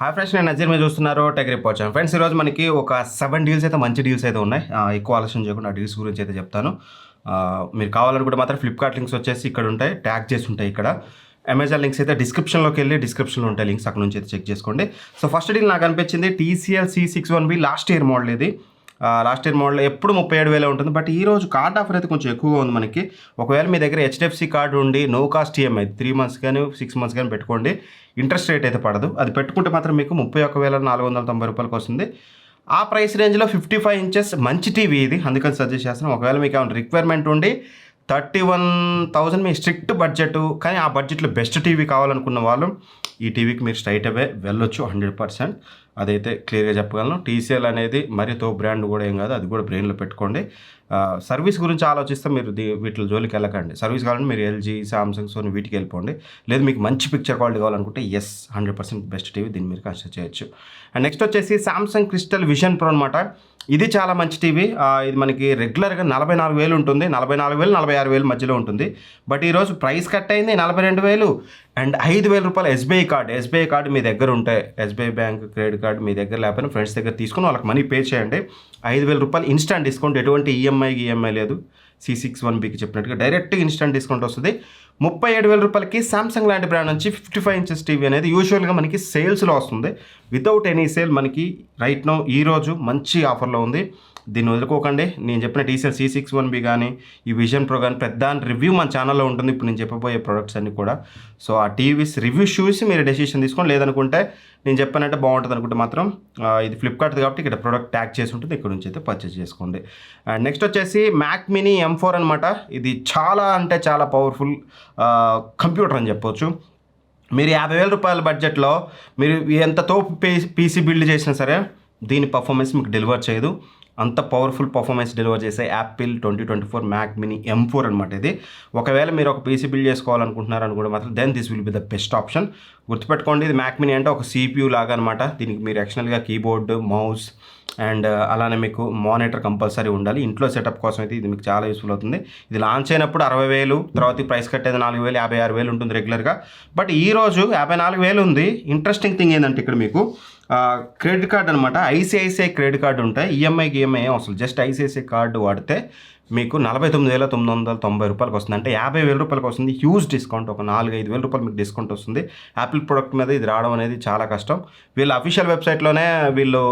Hi friends, నేను నజీర్ మీరు చూస్తున్నారు టెక్ రిపోర్ట్ ఛానల్. ఫ్రెండ్స్, ఈరోజు మనకి ఒక 7 డీల్స్ అయితే మంచి డీల్స్ అయితే ఉన్నాయి. ఎక్కువ ఆలస్యం చేయకుండా ఆ డీల్స్ గురించి అయితే చెప్తాను. మీరు కావాలనుకుంటే మాత్రం ఫ్లిప్కార్ట్ లింక్స్ వచ్చేసి ఇక్కడ ఉంటాయి, ట్యాగ్ చేసి ఉంటాయి ఇక్కడ. అమెజాన్ లింక్స్ అయితే డిస్క్రిప్షన్లోకి వెళ్ళి డిస్క్రిప్షన్లో ఉంటాయి లింక్స్, అక్కడ నుంచి అయితే చెక్ చేసుకోండి. సో ఫస్ట్ డీల్ నాకు అనిపించింది TCL C61B last year model ఇది. లాస్ట్ ఇయర్ మోడల్ ఎప్పుడు 37,000 ఉంటుంది, బట్ ఈ రోజు కార్డ్ ఆఫర్ అయితే కొంచెం ఎక్కువగా ఉంది మనకి. ఒకవేళ మీ దగ్గర HDFC కార్డు ఉండి నో కాస్ట్ EMI 3 months కానీ 6 months కానీ పెట్టుకోండి, ఇంట్రెస్ట్ రేట్ అయితే పడదు. అది పెట్టుకుంటే మాత్రం మీకు 31,490 రూపాయలకి వస్తుంది. ఆ ప్రైస్ రేంజ్లో 55 inches మంచి టీవీ ఇది, అందుకని సజెస్ట్ చేస్తున్నాను. ఒకవేళ మీకు ఏమైనా రిక్వైర్మెంట్ ఉండి 31,000 మీ స్ట్రిక్ట్ బడ్జెట్, కానీ ఆ బడ్జెట్లో బెస్ట్ టీవీ కావాలనుకున్న వాళ్ళు ఈ టీవీకి మీరు స్ట్రైట్ అవే వెళ్ళొచ్చు 100%. అదైతే క్లియర్గా చెప్పగలను. TCL అనేది మరి తో బ్రాండ్ కూడా ఏం కాదు, అది కూడా బ్రెయిన్లో పెట్టుకోండి. సర్వీస్ గురించి ఆలోచిస్తే మీరు వీటిలో జోలికి వెళ్ళకండి. సర్వీస్ కావాలంటే మీరు LG, Samsung, Sony వీటికి వెళ్ళిపోండి. లేదు మీకు మంచి పిక్చర్ క్వాలిటీ కావాలనుకుంటే 100% బెస్ట్ టీవీ, దీన్ని మీరు కన్సిడర్ చేయొచ్చు. అండ్ నెక్స్ట్ వచ్చేసి Samsung Crystal Vision Pro అనమాట. ఇది చాలా మంచి టీవీ. ఇది మనకి రెగ్యులర్గా 44,000 ఉంటుంది, 44,000 46,000 మధ్యలో ఉంటుంది. బట్ ఈరోజు ప్రైస్ కట్ అయింది 42,000 అండ్ 5,000 రూపాయలు ఎస్బీఐ కార్డు మీ దగ్గర ఉంటే, SBI బ్యాంక్ క్రెడిట్ కార్డు మీ దగ్గర లేకపోయినా ఫ్రెండ్స్ దగ్గర తీసుకుని వాళ్ళకి మనీ పే చేయండి. 5,000 రూపాయలు ఇన్స్టాంట్ డిస్కౌంట్, ఎటువంటి ఈఎంఐ లేదు. C61Bకి చెప్పినట్టుగా డైరెక్ట్ ఇన్స్టాంట్ డిస్కౌంట్ వస్తుంది. 37,000 రూపాయలకి సామ్సంగ్ లాంటి బ్రాండ్ నుంచి 55 inches టీవీ అనేది యూజువల్గా మనకి సేల్స్లో వస్తుంది. వితౌట్ ఎనీ సేల్ మనకి రైట్ నో ఈరోజు మంచి ఆఫర్లో ఉంది. దీన్ని వదులుకోకండి. నేను చెప్పిన TCL C61B కానీ ఈ విజన్ ప్రో కానీ పెద్ద రివ్యూ మన ఛానల్లో ఉంటుంది. ఇప్పుడు నేను చెప్పబోయే ప్రొడక్ట్స్ అన్నీ కూడా. సో ఆ టీవీస్ రివ్యూ చూసి మీరు డెసిషన్ తీసుకోండి. లేదనుకుంటే నేను చెప్పానంటే బాగుంటుంది అనుకుంటే మాత్రం ఇది ఫ్లిప్కార్ట్ కాబట్టి ఇక్కడ ప్రోడక్ట్ ట్యాగ్ చేసి ఉంటుంది, ఇక్కడ నుంచి అయితే పర్చేస్ చేసుకోండి. అండ్ నెక్స్ట్ వచ్చేసి Mac Mini M4 అనమాట. ఇది చాలా అంటే చాలా పవర్ఫుల్ కంప్యూటర్ అని చెప్పొచ్చు. మీరు 50,000 రూపాయల బడ్జెట్లో మీరు ఎంత తోపు PC బిల్డ్ చేసినా సరే దీని పర్ఫార్మెన్స్ మీకు డెలివర్ చేయదు. అంత పవర్ఫుల్ పర్ఫార్మెన్స్ డెలివర్ చేసే యాపిల్ 2024 Mac Mini M4 అనమాట ఇది. ఒకవేళ మీరు ఒక PC బిల్డ్ చేసుకోవాలనుకుంటున్నారని కూడా మాత్రం then this will be the best option. గుర్తుపెట్టుకోండి, ఇది Mac Mini అంటే ఒక CPU లాగా అనమాట. దీనికి మీరు ఎక్స్టర్నల్గా కీబోర్డ్, మౌస్ అండ్ అలానే మీకు మానిటర్ కంపల్సరీ ఉండాలి. ఇంట్లో సెటప్ కోసం అయితే ఇది మీకు చాలా యూస్ఫుల్ అవుతుంది. ఇది లాంచ్ అయినప్పుడు 60,000, తర్వాత ప్రైస్ కట్టేది 4,000, 56,000 ఉంటుంది రెగ్యులర్గా. బట్ ఈరోజు 54,000 ఉంది. ఇంట్రెస్టింగ్ థింగ్ ఏంటంటే ఇక్కడ మీకు క్రెడిట్ కార్డ్ అనమాట, ICICI క్రెడిట్ కార్డు ఉంటాయి. ఈఎంఐ అసలు జస్ట్ ICICI కార్డు వాడితే మీకు 49,990 రూపాయలకి వస్తుంది. అంటే 50,000 రూపాయలకి వస్తుంది. హ్యూజ్ డిస్కౌంట్, ఒక 4-5,000 రూపాయలు మీకు డిస్కౌంట్ వస్తుంది. యాపిల్ ప్రోడక్ట్ మీద ఇది రావడం అనేది చాలా కష్టం. వీళ్ళ అఫీషియల్ వెబ్సైట్లోనే వీళ్ళు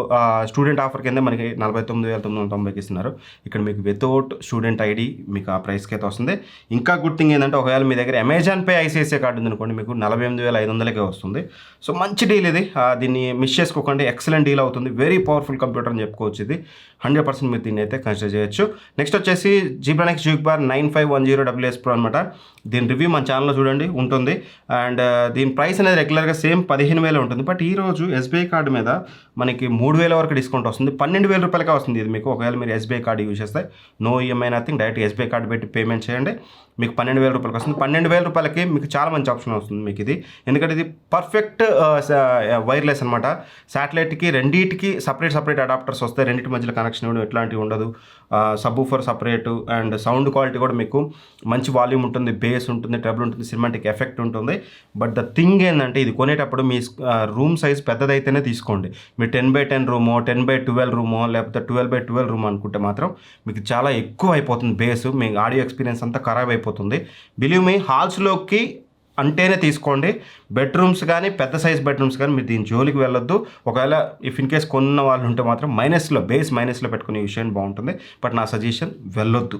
స్టూడెంట్ ఆఫర్ కింద మనకి 49,990కి ఇస్తున్నారు. ఇక్కడ మీకు వితౌట్ స్టూడెంట్ ID మీకు ఆ ప్రైస్కి అయితే వస్తుంది. ఇంకా గుడ్ థింగ్ ఏంటంటే ఒకవేళ మీ దగ్గర అమెజాన్ పే ICICI కార్డు ఉందనుకోండి, మీకు 48,500కే వస్తుంది. సో మంచి డీల్ ఇది, దీన్ని మిస్ చేసుకోకండి. ఎక్సలెంట్ డీల్ అవుతుంది. వెరీ పవర్ఫుల్ కంప్యూటర్ అని చెప్పుకోవచ్చు ఇది. 100% మీరు దీన్ని అయితే కన్సిడర్ చేయొచ్చు. నెక్స్ట్ వచ్చేసి Zebranex Juke Bar 9510WS Pro అనమాట. దీని రివ్యూ మన ఛానల్లో చూడండి ఉంటుంది. అండ్ దీని ప్రైస్ అనేది రెగ్యులర్గా సేమ్ 15,000 ఉంటుంది. బట్ ఈరోజు SBI కార్డు మీద మనకి 3,000 వరకు డిస్కౌంట్ వస్తుంది. 12,000 రూపాయలకే వస్తుంది ఇది మీకు. ఒకవేళ మీరు SBI కార్డు యూజ్ చేస్తే no EMI nothing, direct SBI card పెట్టి పేమెంట్ చేయండి, మీకు 12,000 రూపాయలకి వస్తుంది. 12,000 రూపాయలకి మీకు చాలా మంచి ఆప్షన్ వస్తుంది మీకు ఇది. ఎందుకంటే ఇది పర్ఫెక్ట్ వైర్లెస్ అనమాట. శాటిలైట్కి రెండింటికి సపరేట్ అడాప్టర్స్ వస్తాయి. రెండింటి మధ్యలో కనెక్షన్ ఇవ్వడం ఎట్లాంటివి ఉండదు. Subwoofer separate and sound quality కూడా మీకు మంచి వాల్యూమ్ ఉంటుంది, బేస్ ఉంటుంది, ట్రబుల్ ఉంటుంది, సినిమాటిక్ ఎఫెక్ట్ ఉంటుంది. బట్ ద థింగ్ ఏంటంటే ఇది కొనేటప్పుడు మీ రూమ్ సైజ్ పెద్దదైతేనే తీసుకోండి. మీరు 10x10 రూమో, 10x12 రూమో, లేకపోతే 12x12 రూమ్ అనుకుంటే మాత్రం మీకు చాలా ఎక్కువ అయిపోతుంది బేస్. మీ ఆడియో ఎక్స్పీరియన్స్ అంతా ఖరాబ్ అయిపోతుంది. బిలీవ్ మీ, హాల్స్లోకి అంటేనే తీసుకోండి. బెడ్రూమ్స్ కానీ పెద్ద సైజ్ బెడ్రూమ్స్ కానీ మీరు దీని జోలికి వెళ్ళొద్దు. ఒకవేళ ఇన్ కేస్ కొన్న వాళ్ళు ఉంటే మాత్రం బేస్ మైనస్లో పెట్టుకునే విషయం బాగుంటుంది. బట్ నా సజెషన్ వెళ్ళొద్దు,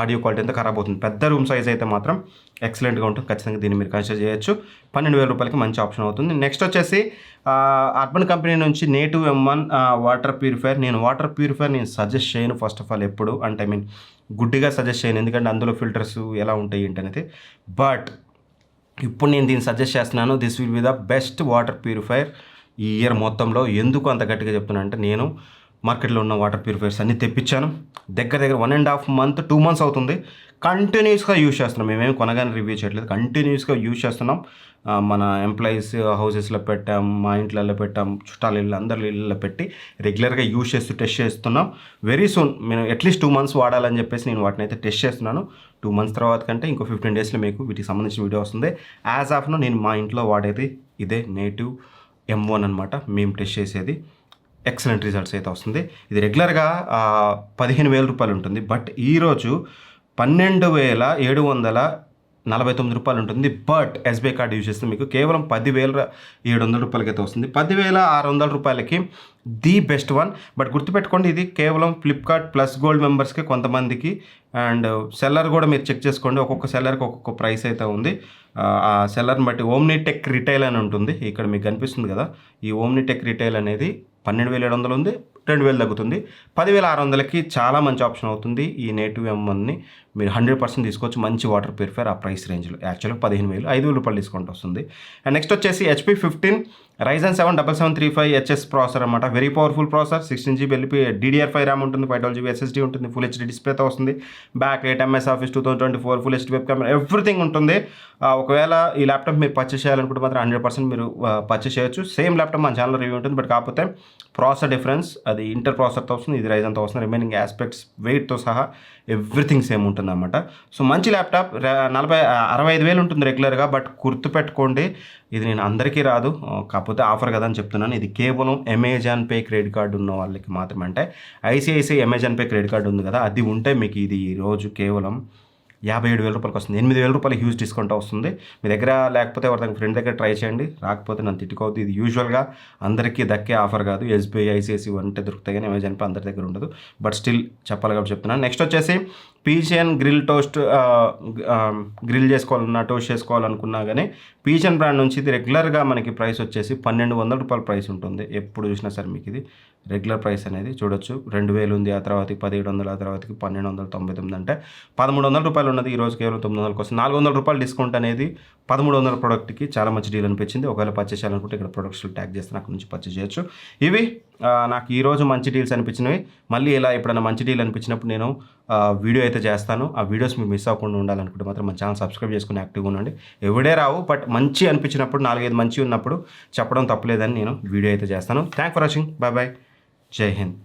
ఆడియో క్వాలిటీ అంతా ఖరాబ్ అవుతుంది. పెద్ద రూమ్ సైజ్ అయితే మాత్రం ఎక్సలెంట్గా ఉంటుంది. ఖచ్చితంగా దీన్ని మీరు కన్సిడర్ చేయొచ్చు. 12,000 రూపాయలకి మంచి ఆప్షన్ అవుతుంది. నెక్స్ట్ వచ్చేసి అర్బన్ కంపెనీ నుంచి నేటివ్ M1 వాటర్ ప్యూరిఫైయర్. నేను వాటర్ ప్యూరిఫైయర్ సజెస్ట్ చేయను ఫస్ట్ ఆఫ్ ఆల్ ఎప్పుడు, అంటే గుడ్డిగా సజెస్ట్ చేయను, ఎందుకంటే అందులో ఫిల్టర్స్ ఎలా ఉంటాయి ఏంటనేది. బట్ ఇప్పుడు నేను దీన్ని సజెస్ట్ చేస్తున్నాను. This will be the best water purifier ఈ ఇయర్ మొత్తంలో. ఎందుకు అంత గట్టిగా చెప్తున్నా అంటే నేను మార్కెట్లో ఉన్న వాటర్ ప్యూరిఫైయర్స్ అన్నీ తెప్పించాను. దగ్గర 1.5 month 2 months అవుతుంది. కంటిన్యూస్గా యూజ్ చేస్తున్నాం. మేమేం కొనగానే రివ్యూ చేయట్లేదు, కంటిన్యూస్గా యూజ్ చేస్తున్నాం. మన ఎంప్లాయీస్ హౌసెస్లో పెట్టాం, మా ఇంట్లలో పెట్టాం, చుట్టాల ఇళ్ళు, అందరి ఇళ్ళలో పెట్టి రెగ్యులర్గా యూజ్ చేస్తూ టెస్ట్ చేస్తున్నాం. వెరీ సూన్ నేను అట్లీస్ట్ 2 months వాడాలని చెప్పేసి నేను వాటిని అయితే టెస్ట్ చేస్తున్నాను. 2 months తర్వాత కంటే ఇంకో 15 daysలో మీకు వీటికి సంబంధించిన వీడియో వస్తుంది. యాజ్ ఆఫ్ నో నేను మా ఇంట్లో వాడేది ఇదే నేటివ్ M1 అనమాట మేము టెస్ట్ చేసేది. ఎక్సలెంట్ రిజల్ట్స్ అయితే వస్తుంది. ఇది రెగ్యులర్గా 15,000 రూపాయలు ఉంటుంది. బట్ ఈరోజు 12,749 రూపాయలు ఉంటుంది. బట్ ఎస్బీఐ కార్డు యూజ్ చేస్తే మీకు కేవలం 10,700 రూపాయలకి అయితే వస్తుంది. 10,600 రూపాయలకి ది బెస్ట్ వన్. బట్ గుర్తుపెట్టుకోండి, ఇది కేవలం ఫ్లిప్కార్ట్ ప్లస్ గోల్డ్ మెంబర్స్కి కొంతమందికి. అండ్ సెల్లర్ కూడా మీరు చెక్ చేసుకోండి, ఒక్కొక్క సెల్లర్కి ఒక్కొక్క ప్రైస్ అయితే ఉంది. ఆ సెల్లర్ని బట్టి ఓమ్నిటెక్ రిటైల్ అని ఉంటుంది, ఇక్కడ మీకు కనిపిస్తుంది కదా. ఈ ఓమ్నిటెక్ రిటైల్ అనేది 12,700 ఉంది, 2,000 తగ్గుతుంది. 10,600కి చాలా మంచి ఆప్షన్ అవుతుంది. ఈ నేటివ్ M1ని మీరు 100% తీసుకోవచ్చు. మంచి వాటర్ ప్యూరిఫైర్ ఆ ప్రైస్ రేంజ్లో. యాక్చువల్గా 15,000, 5,000 రూపాయలు డిస్కౌంట్ వస్తుంది. అండ్ నెక్స్ట్ వచ్చేసి HP 15 Ryzen 7 7735HS ప్రాసెసర్ అనమాట. Very powerful processor. 16GB LP DDR5 RAM ఉంటుంది, 512GB SSD ఉంటుంది, ఫుల్ HD డిస్ప్లేతో వస్తుంది. Back light, MS Office 2024, full HD web camera, everything ఉంటుంది. ఒకవేళ ఈ ల్యాప్టాప్ మీరు పర్చేస్ చేయాలనుకుంటే మాత్రం 100% మీరు పర్చేస్ చేయొచ్చు. సేమ్ ల్యాప్టాప్ మన ఛానల్లో రివ్యూ ఉంటుంది. బట్ కాకపోతే ప్రాసెసర్ డిఫరెన్స్, అది ఇంటర్ ప్రాసెసర్తో వస్తుంది, ఇది రైజన్తో వస్తుంది. రిమైనింగ్ ఆస్పెక్ట్స్ వెయిట్తో సహా ఎవ్రీథింగ్ సేమ్ ఉంటుంది అనమాట. సో మంచి ల్యాప్టాప్. 65,000 ఉంటుంది రెగ్యులర్గా. బట్ గుర్తుపెట్టుకోండి, ఇది నేను అందరికీ రాదు, కాకపోతే ఆఫర్ కదా అని చెప్తున్నాను. ఇది కేవలం అమెజాన్ పే క్రెడిట్ కార్డు ఉన్న వాళ్ళకి మాత్రమే. అంటే ICICI Amazon pay credit card ఉంది కదా, అది ఉంటే మీకు ఇది ఈరోజు కేవలం 57,000 రూపాయలకి వస్తుంది. 8,000 రూపాయలు హ్యూజ్ డిస్కౌంట్ వస్తుంది. మీ దగ్గర లేకపోతే ఎవరి ఫ్రెండ్ దగ్గర ట్రై చేయండి, రాకపోతే నన్ను తిట్టుకోవద్దు. ఇది యూజువల్గా అందరికీ దక్కే ఆఫర్ కాదు. ఎస్బీఐ, ఐసిఐసిఐ అంటే దొరుకుతాయి కానీ అమెజాన్ పే అందరి దగ్గర ఉండదు. బట్ స్టిల్ చెప్పాలి కాబట్టి చెప్తున్నాను. నెక్స్ట్ వచ్చేసి పీజియన్ గ్రిల్ టోస్ట్, గ్రిల్ చేసుకోవాలన్నా, టోస్ట్ చేసుకోవాలనుకున్నా కానీ పీజియన్ బ్రాండ్ నుంచి ఇది రెగ్యులర్గా మనకి ప్రైస్ వచ్చేసి 1,200 రూపాయల ప్రైస్ ఉంటుంది. ఎప్పుడు చూసినా సరే మీకు ఇది రెగ్యులర్ ప్రైస్ అనేది చూడొచ్చు. 2,000 ఉంది, ఆ తర్వాతకి 1,700, ఆ తర్వాతకి 1,299, అంటే 1,300 రూపాయలు ఉన్నది ఈరోజు కేవలం 900 కోసం. 400 రూపాయలు డిస్కౌంట్ అనేది 1,300 ప్రోడక్ట్కి చాలా మంచి డీల్ అనిపించింది. ఒకవేళ పర్చేస్ చేయాలనుకుంటే ఇక్కడ ప్రొడక్ట్స్ ట్యాగ్ చేస్తే అక్కడ నుంచి పర్చేస్ చేయొచ్చు. ఇవి నాకు ఈరోజు మంచి డీల్స్ అనిపించినవి. మళ్ళీ ఇలా ఎప్పుడైనా మంచి డీల్ అనిపించినప్పుడు నేను వీడియో అయితే చేస్తాను. ఆ వీడియోస్ మీరు మిస్ అవ్వకుండా ఉండాలనుకుంటే మాత్రం మన ఛానల్ సబ్స్క్రైబ్ చేసుకుని యాక్టివ్గా ఉండండి. ఎవడే రావు, బట్ మంచి అనిపించినప్పుడు 4-5 మంచి ఉన్నప్పుడు చెప్పడం తప్పలేదని నేను వీడియో అయితే చేస్తాను. Thank for watching. Bye bye. Jai Hind.